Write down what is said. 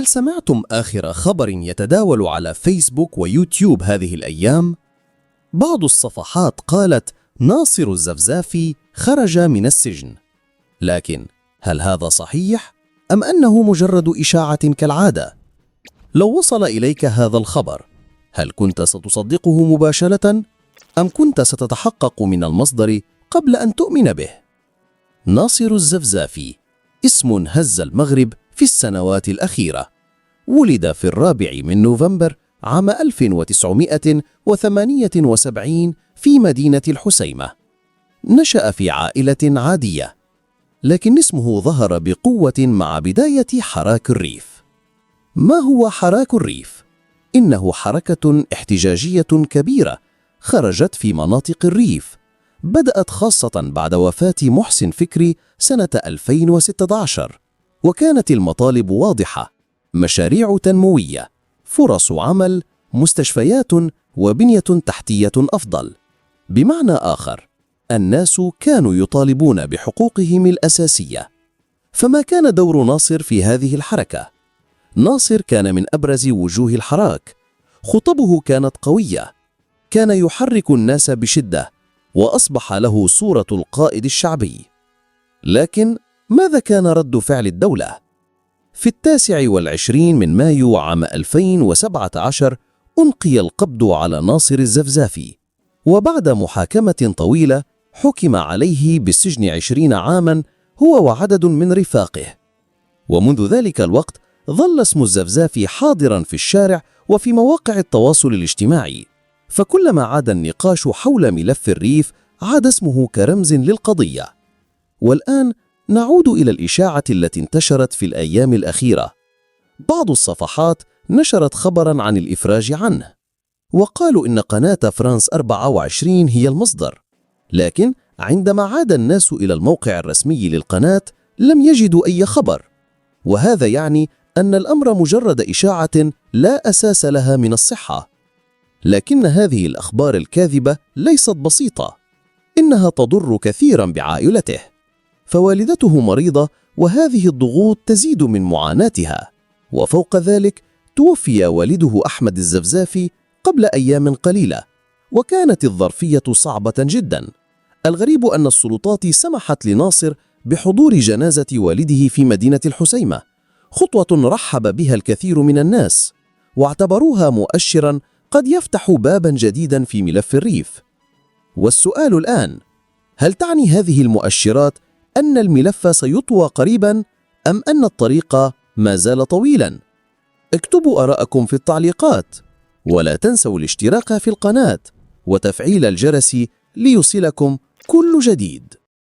هل سمعتم آخر خبر يتداول على فيسبوك ويوتيوب هذه الأيام؟ بعض الصفحات قالت ناصر الزفزافي خرج من السجن، لكن هل هذا صحيح أم أنه مجرد إشاعة كالعادة؟ لو وصل إليك هذا الخبر، هل كنت ستصدقه مباشرة أم كنت ستتحقق من المصدر قبل أن تؤمن به؟ ناصر الزفزافي اسم هز المغرب في السنوات الأخيرة. ولد في 4 نوفمبر عام 1978 في مدينة الحسيمة. نشأ في عائلة عادية، لكن اسمه ظهر بقوة مع بداية حراك الريف. ما هو حراك الريف؟ إنه حركة احتجاجية كبيرة خرجت في مناطق الريف، بدأت خاصة بعد وفاة محسن فكري سنة 2016، وكانت المطالب واضحة: مشاريع تنموية، فرص عمل، مستشفيات وبنية تحتية أفضل. بمعنى آخر، الناس كانوا يطالبون بحقوقهم الأساسية. فما كان دور ناصر في هذه الحركة؟ ناصر كان من أبرز وجوه الحراك. خطبه كانت قوية، كان يحرك الناس بشدة، وأصبح له صورة القائد الشعبي. لكن ماذا كان رد فعل الدولة؟ في 29 من مايو عام 2017 ألقي القبض على ناصر الزفزافي، وبعد محاكمة طويلة حكم عليه بالسجن 20 عاما هو وعدد من رفاقه. ومنذ ذلك الوقت ظل اسم الزفزافي حاضرا في الشارع وفي مواقع التواصل الاجتماعي، فكلما عاد النقاش حول ملف الريف عاد اسمه كرمز للقضية. والآن نعود إلى الإشاعة التي انتشرت في الأيام الأخيرة. بعض الصفحات نشرت خبرا عن الإفراج عنه، وقالوا إن قناة فرانس 24 هي المصدر، لكن عندما عاد الناس إلى الموقع الرسمي للقناة لم يجدوا أي خبر، وهذا يعني أن الأمر مجرد إشاعة لا أساس لها من الصحة. لكن هذه الأخبار الكاذبة ليست بسيطة، إنها تضر كثيرا بعائلته، فوالدته مريضة وهذه الضغوط تزيد من معاناتها. وفوق ذلك توفي والده أحمد الزفزافي قبل أيام قليلة، وكانت الظرفية صعبة جدا. الغريب أن السلطات سمحت لناصر بحضور جنازة والده في مدينة الحسيمة، خطوة رحب بها الكثير من الناس، واعتبروها مؤشرا قد يفتح بابا جديدا في ملف الريف. والسؤال الآن: هل تعني هذه المؤشرات أن الملف سيطوى قريبا أم أن الطريق ما زال طويلا؟ اكتبوا آراءكم في التعليقات، ولا تنسوا الاشتراك في القناة وتفعيل الجرس ليصلكم كل جديد.